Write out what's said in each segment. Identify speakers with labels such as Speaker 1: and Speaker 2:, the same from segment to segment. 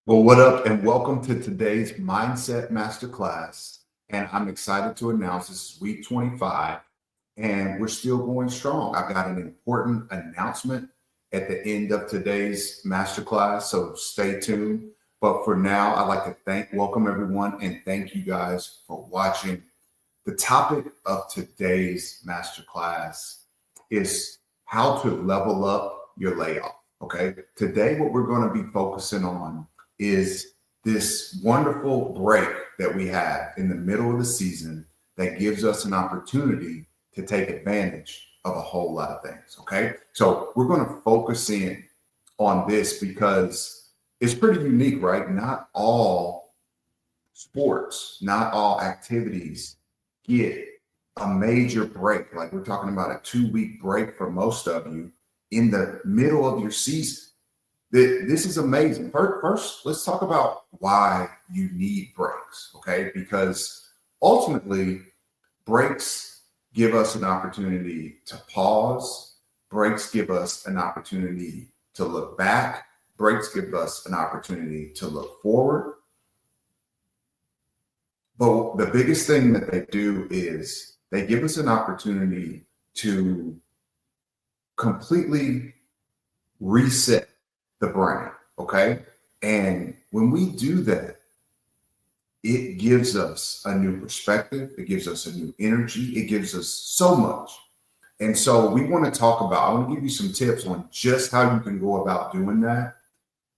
Speaker 1: Well, what up, and welcome to today's Mindset Masterclass. And I'm excited to announce this is week 25, and we're still going strong. I've got an important announcement at the end of today's masterclass, so stay tuned. But for now, I'd like to welcome everyone, and thank you guys for watching. The topic of today's masterclass is how to level up your layoff. Okay, today what we're going to be focusing on is this wonderful break that we have in the middle of the season that gives us an opportunity to take advantage of a whole lot of things. Okay, so we're going to focus in on this because it's pretty unique, right? Not all sports, not all activities get a major break. Like we're talking about a 2-week break for most of you in the middle of your season. This is amazing. First, let's talk about why you need breaks, okay? Because ultimately, breaks give us an opportunity to pause. Breaks give us an opportunity to look back. Breaks give us an opportunity to look forward. But the biggest thing that they do is they give us an opportunity to completely reset the brain, okay? And when we do that, it gives us a new perspective. It gives us a new energy. It gives us so much. And so we want to talk about, I want to give you some tips on just how you can go about doing that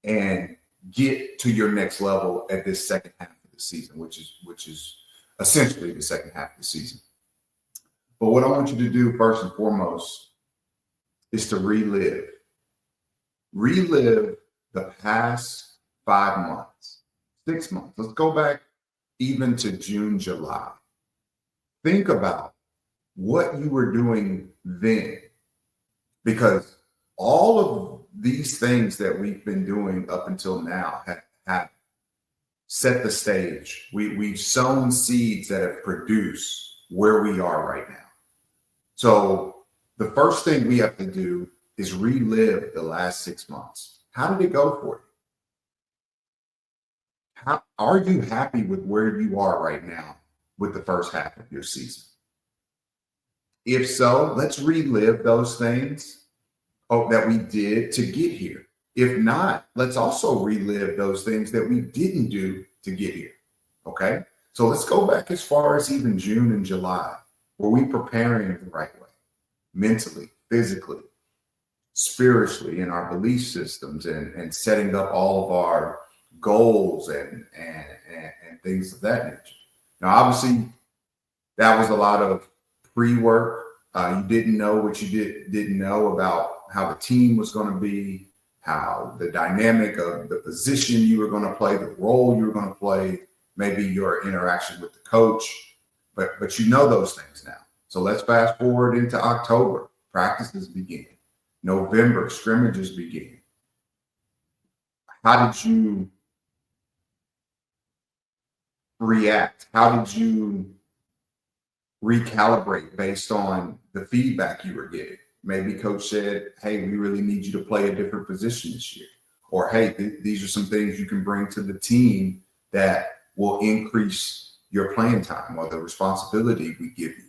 Speaker 1: and get to your next level at this second half of the season, which is essentially the second half of the season. But what I want you to do first and foremost is to relive the past 5 months, 6 months. Let's go back even to June, July. Think about what you were doing then, because all of these things that we've been doing up until now have set the stage. We've sown seeds that have produced where we are right now. So the first thing we have to do is relive the last 6 months. How did it go for you? How are you happy with where you are right now with the first half of your season? If so, let's relive those things that we did to get here. If not, let's also relive those things that we didn't do to get here. Okay? So let's go back as far as even June and July. Were we preparing the right way? Mentally, physically, spiritually, in our belief systems, and setting up all of our goals and things of that nature. Now, obviously, that was a lot of pre-work. You didn't know what you didn't know about how the team was going to be, how the dynamic of the position you were going to play, the role you were going to play, maybe your interaction with the coach, but you know those things now. So let's fast forward into October. Practices begin. November, scrimmages begin. How did you react? How did you recalibrate based on the feedback you were getting? Maybe coach said, hey, we really need you to play a different position this year. Or, hey, these are some things you can bring to the team that will increase your playing time or the responsibility we give you.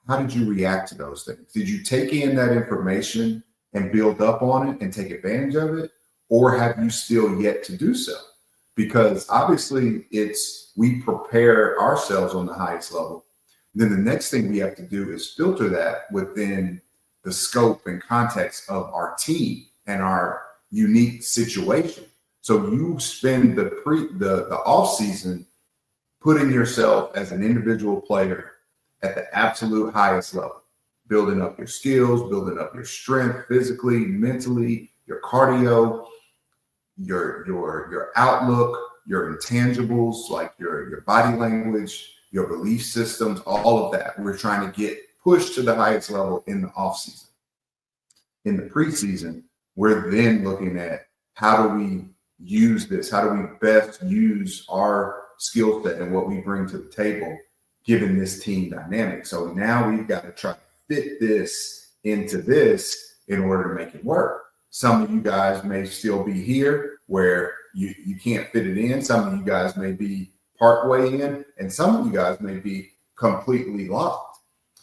Speaker 1: How did you react to those things? Did you take in that information and build up on it and take advantage of it? Or have you still yet to do so? Because obviously we prepare ourselves on the highest level. Then the next thing we have to do is filter that within the scope and context of our team and our unique situation. So you spend the off season putting yourself as an individual player at the absolute highest level, building up your skills, building up your strength physically, mentally, your cardio, your outlook, your intangibles like your body language, your belief systems, all of that. We're trying to get pushed to the highest level in the off season. In the preseason, we're then looking at how do we use this? How do we best use our skill set and what we bring to the table given this team dynamic? So now we've got to try to fit this into this in order to make it work. Some of you guys may still be here where You can't fit it in. Some of you guys may be part way in, and some of you guys may be completely locked.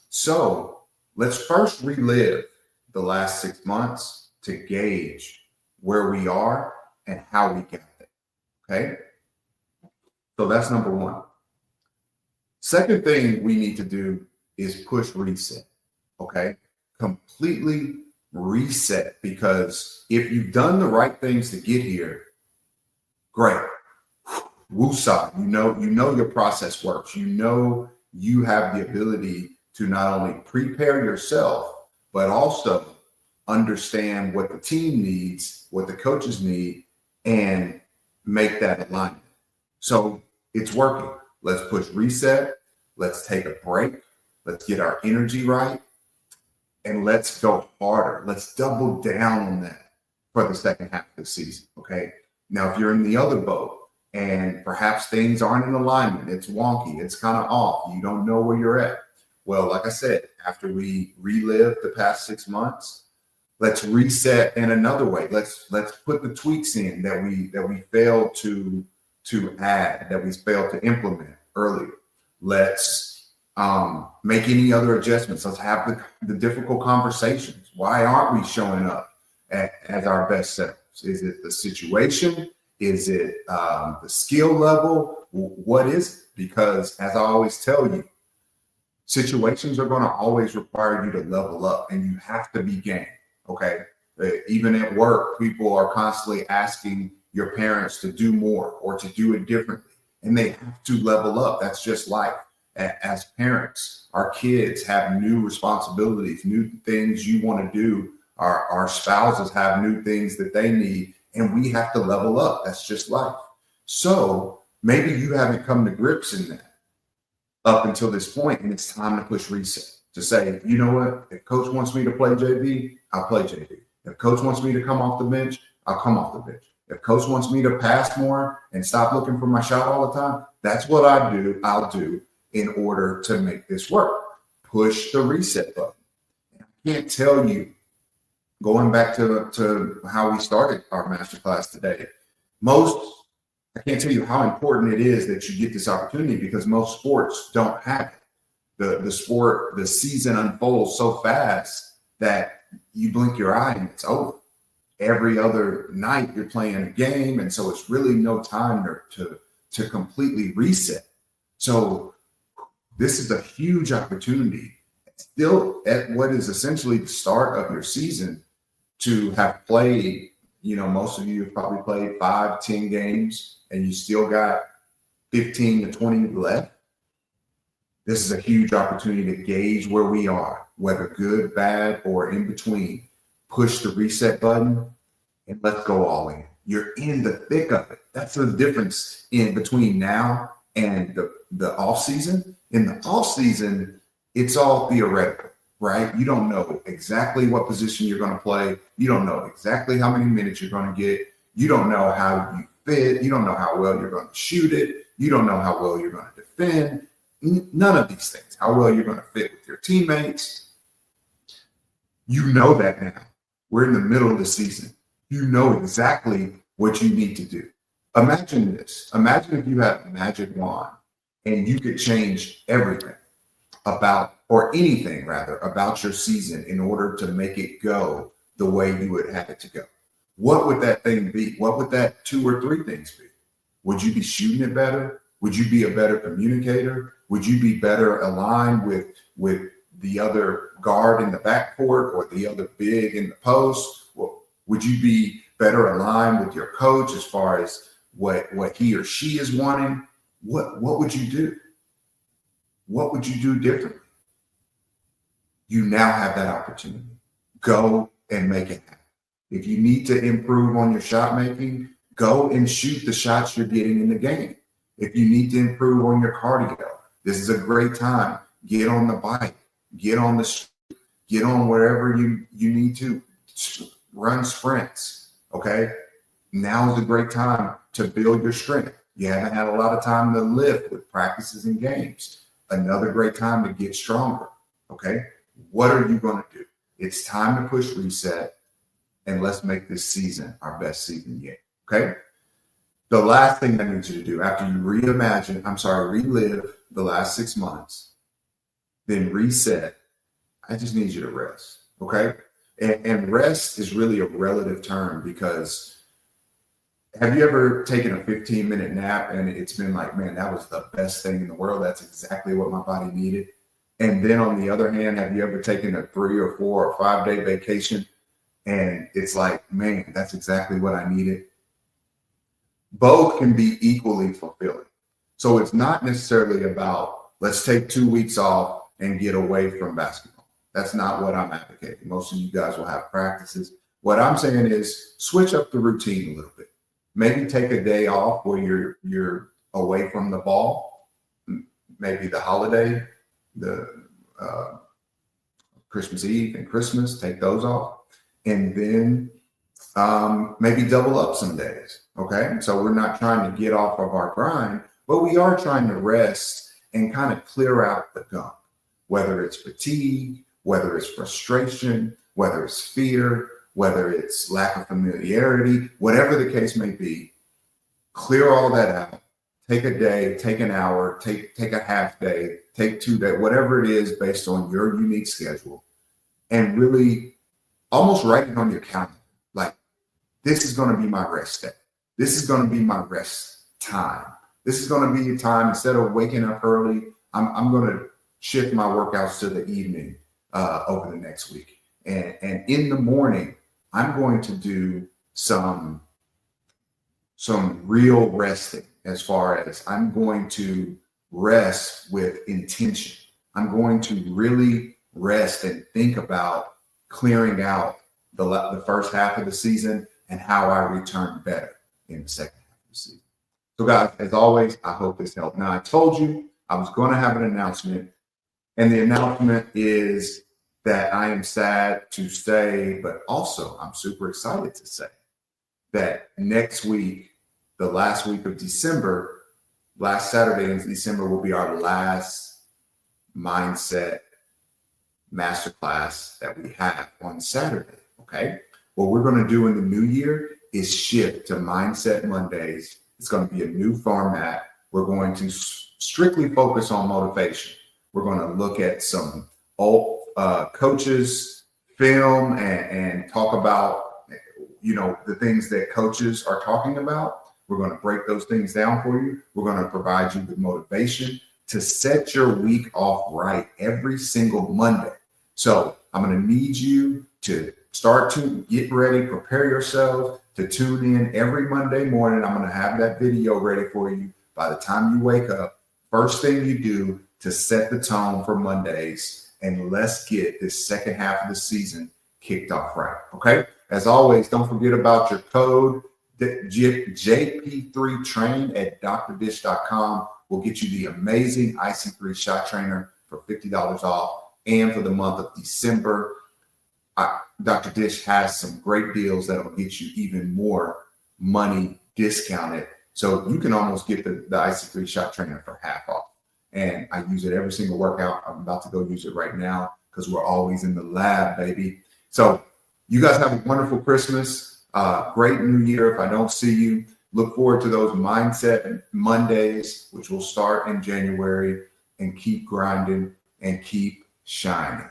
Speaker 1: So let's first relive the last 6 months to gauge where we are and how we got there. Okay. So that's number one. Second thing we need to do is push reset. Okay. Completely reset, because if you've done the right things to get here, great. Woosah, you know your process works. You know you have the ability to not only prepare yourself, but also understand what the team needs, what the coaches need, and make that alignment. So it's working. Let's push reset. Let's take a break. Let's get our energy right. And let's go harder. Let's double down on that for the second half of the season. Okay. Now, if you're in the other boat and perhaps things aren't in alignment, it's wonky, it's kind of off, you don't know where you're at. Well, like I said, after we relive the past 6 months, let's reset in another way. Let's put the tweaks in that we failed to add, that we failed to implement earlier. Let's make any other adjustments. Let's have the difficult conversations. Why aren't we showing up as our best selves? Is it the situation? Is it the skill level? What is it? Because as I always tell you, situations are going to always require you to level up, and you have to be game. Okay. Even at work, people are constantly asking your parents to do more or to do it differently, and they have to level up. That's just life. As parents, our kids have new responsibilities, new things you want to do. Our spouses have new things that they need, and we have to level up. That's just life. So maybe you haven't come to grips in that up until this point, and it's time to push reset, to say, you know what, if coach wants me to play JV, I'll play JV. If coach wants me to come off the bench, I'll come off the bench. If coach wants me to pass more and stop looking for my shot all the time, that's what I'll do in order to make this work. Push the reset button. I can't tell you, going back to how we started our masterclass today, I can't tell you how important it is that you get this opportunity, because most sports don't have it. The season unfolds so fast that you blink your eye and it's over. Every other night you're playing a game, and so it's really no time to completely reset. So this is a huge opportunity, still at what is essentially the start of your season, to have played, most of you have probably played 5-10 games, and you still got 15 to 20 left. This is a huge opportunity to gauge where we are, whether good, bad, or in between. Push the reset button and let's go all in. You're in the thick of it. That's the difference in between now and the off season. In the off season, it's all theoretical, right? You don't know exactly what position you're going to play. You don't know exactly how many minutes you're going to get. You don't know how you fit. You don't know how well you're going to shoot it. You don't know how well you're going to defend. None of these things. How well you're going to fit with your teammates. You know that now. We're in the middle of the season. You know exactly what you need to do. Imagine this. Imagine if you had a magic wand and you could change everything or anything rather, about your season in order to make it go the way you would have it to go. What would that thing be? What would that 2 or 3 things be? Would you be shooting it better? Would you be a better communicator? Would you be better aligned with the other guard in the backcourt or the other big in the post? Would you be better aligned with your coach as far as what he or she is wanting? What would you do? What would you do differently? You now have that opportunity. Go and make it happen. If you need to improve on your shot making, go and shoot the shots you're getting in the game. If you need to improve on your cardio, this is a great time. Get on the bike, get on the street, get on wherever you need to run sprints. Okay. Now is a great time to build your strength. You haven't had a lot of time to lift with practices and games. Another great time to get stronger. Okay. What are you going to do? It's time to push reset, and let's make this season our best season yet. Okay. The last thing I need you to do after you relive the last 6 months, then reset. I just need you to rest. Okay. And rest is really a relative term, because have you ever taken a 15-minute nap and it's been like, man, that was the best thing in the world. That's exactly what my body needed. And then on the other hand, have you ever taken a 3 or 4 or 5 day vacation and it's like, man, that's exactly what I needed? Both can be equally fulfilling. So it's not necessarily about, let's take 2 weeks off and get away from basketball. That's not what I'm advocating. Most of you guys will have practices. What I'm saying is switch up the routine a little bit. Maybe take a day off where you're away from the ball. Maybe the holiday, the Christmas Eve and Christmas, take those off. And then maybe double up some days. Okay. So we're not trying to get off of our grind, but we are trying to rest and kind of clear out the gunk, whether it's fatigue, whether it's frustration, whether it's fear, whether it's lack of familiarity, whatever the case may be. Clear all that out. Take a day, take an hour, take a half day, take 2 days, whatever it is based on your unique schedule, and really almost write it on your calendar. Like, this is going to be my rest day. This is going to be my rest time. This is going to be a time, instead of waking up early, I'm going to shift my workouts to the evening over the next week. And in the morning, I'm going to do some real resting, as far as I'm going to rest with intention. I'm going to really rest and think about clearing out the first half of the season and how I return better in the second half of the season. So guys, as always, I hope this helped. Now, I told you I was going to have an announcement, and the announcement is that I am sad to say, but also I'm super excited to say, that next week, the last week of December, last Saturday in December, will be our last mindset masterclass that we have on Saturday. Okay. What we're going to do in the new year is shift to Mindset Mondays. It's going to be a new format. We're going to strictly focus on motivation. We're going to look at some old coaches' film and talk about, the things that coaches are talking about. We're going to break those things down for you. We're going to provide you with motivation to set your week off right every single Monday. So I'm going to need you to start to get ready, prepare yourself to tune in every Monday morning. I'm going to have that video ready for you by the time you wake up. First thing you do to set the tone for Mondays, and let's get this second half of the season kicked off right. Okay. As always, don't forget about your code. JP3Train at drdish.com will get you the amazing IC3 shot trainer for $50 off. And for the month of December, Dr. Dish has some great deals that will get you even more money discounted. So you can almost get the IC3 shot trainer for half off. And I use it every single workout. I'm about to go use it right now because we're always in the lab, baby. So you guys have a wonderful Christmas. Great New Year. If I don't see you, look forward to those Mindset Mondays, which will start in January, and keep grinding and keep shining.